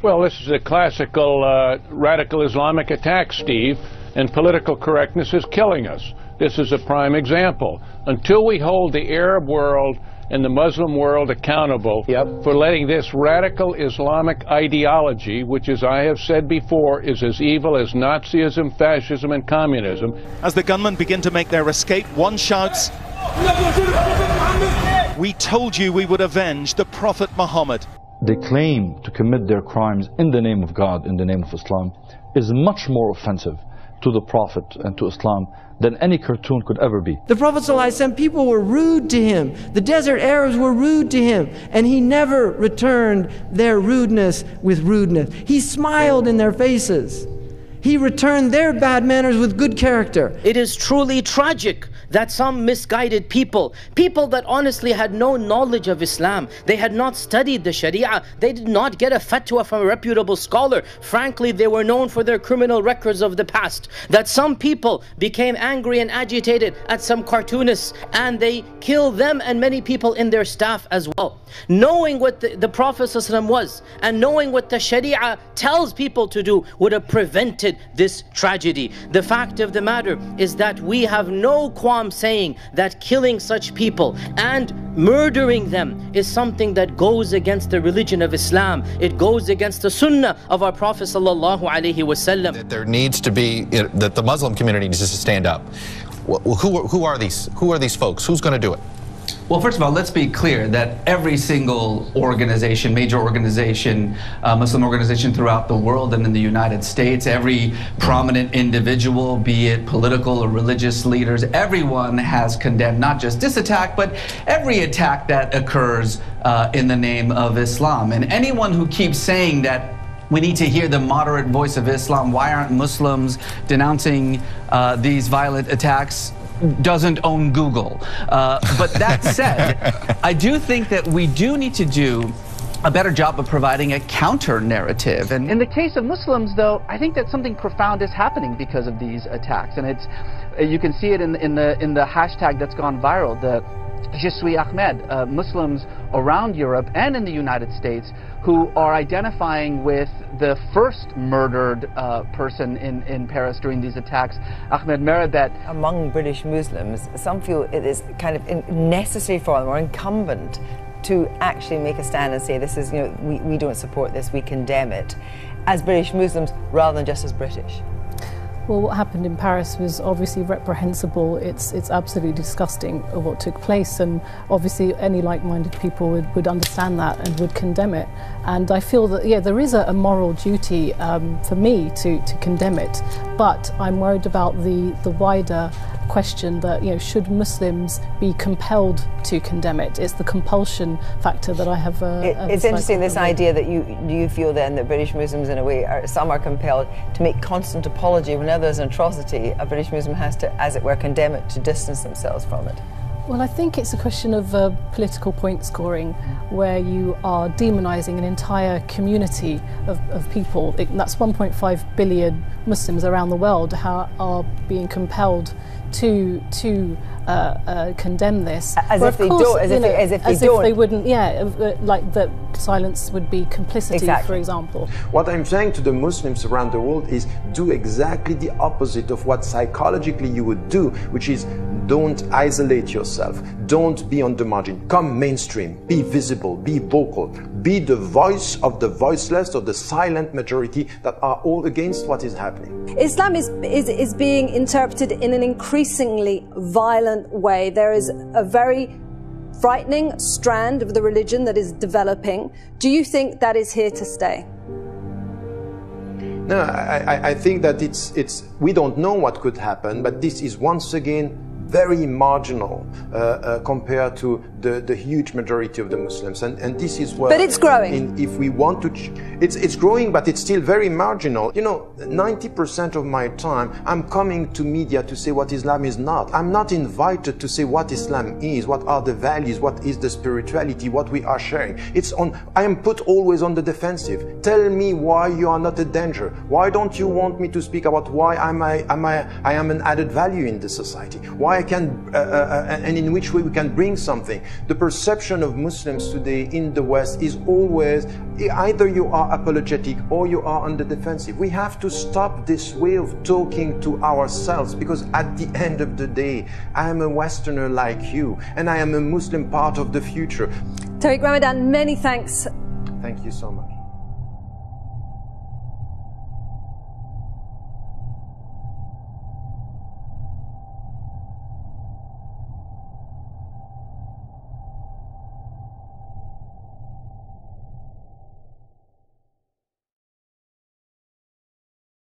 Well, this is a classical radical Islamic attack, Steve, and political correctness is killing us. This is a prime example. Until we hold the Arab world and the Muslim world accountable for letting this radical Islamic ideology, which, as I have said before, is as evil as Nazism, fascism, and communism. As the gunmen begin to make their escape, one shouts, "We told you we would avenge the Prophet Muhammad." They claim to commit their crimes in the name of God, in the name of Islam, is much more offensive to the Prophet and to Islam than any cartoon could ever be. The Prophet ﷺ, people were rude to him. The desert Arabs were rude to him, and he never returned their rudeness with rudeness. He smiled in their faces. He returned their bad manners with good character. It is truly tragic that some misguided people that honestly had no knowledge of Islam, they had not studied the Sharia, they did not get a fatwa from a reputable scholar. Frankly, they were known for their criminal records of the past. That some people became angry and agitated at some cartoonists, and they killed them and many people in their staff as well. Knowing what the Prophet ﷺ was, and knowing what the Sharia tells people to do, would have prevented this tragedy. The fact of the matter is that we have no qualm saying that killing such people and murdering them is something that goes against the religion of Islam. It goes against the sunnah of our Prophet ﷺ. That there needs to be, that the Muslim community needs to stand up. Who are these folks? Who's going to do it? Well, first of all, let's be clear that every single organization, major organization, Muslim organization throughout the world and in the United States, every prominent individual, be it political or religious leaders, everyone has condemned not just this attack, but every attack that occurs in the name of Islam. And anyone who keeps saying that we need to hear the moderate voice of Islam, why aren't Muslims denouncing these violent attacks, doesn't own Google. But that said, I do think that we do need to do a better job of providing a counter narrative. And in the case of Muslims, though, I think that something profound is happening because of these attacks. And it's, you can see it in the hashtag that's gone viral, the Je suis Ahmed. Muslims around Europe and in the United States who are identifying with the first murdered person in Paris during these attacks, Ahmed Merabet. Among British Muslims, some feel it is kind of necessary for them or incumbent to actually make a stand and say, this is, you know, we don't support this, we condemn it, as British Muslims rather than just as British. Well, what happened in Paris was obviously reprehensible. It's absolutely disgusting what took place, and obviously any like-minded people would understand that and would condemn it. And I feel that, yeah, there is a moral duty for me to condemn it, but I'm worried about the wider question that, you know, should Muslims be compelled to condemn it? It's the compulsion factor that I have. It's interesting, this idea that you feel then that British Muslims in a way some are compelled to make constant apology whenever there's an atrocity. A British Muslim has to, as it were, condemn it, to distance themselves from it. Well, I think it's a question of political point scoring, where you are demonising an entire community of people. That's 1.5 billion Muslims around the world are being compelled to condemn this. As if they don't. As if they wouldn't. Yeah, like that silence would be complicity, exactly. For example. What I'm saying to the Muslims around the world is do exactly the opposite of what psychologically you would do, which is don't isolate yourself, don't be on the margin, come mainstream, be visible, be vocal, be the voice of the voiceless or the silent majority that are all against what is happening. Islam is being interpreted in an increasingly violent way. There is a very frightening strand of the religion that is developing. Do you think that is here to stay? No, I think that we don't know what could happen, but this is once again very marginal compared to the huge majority of the Muslims, and this is what. But it's growing. If we want to, it's growing, but it's still very marginal. You know, 90% of my time I'm coming to media to say what Islam is not. I'm not invited to say what Islam is, what are the values, what is the spirituality, what we are sharing. I am put always on the defensive. Tell me why you are not a danger. Why don't you want me to speak about why I am an added value in the society? Why I can, and in which way we can bring something. The perception of Muslims today in the West is always either you are apologetic or you are on the defensive. We have to stop this way of talking to ourselves, because at the end of the day, I am a Westerner like you, and I am a Muslim part of the future. Tariq Ramadan, many thanks. Thank you so much.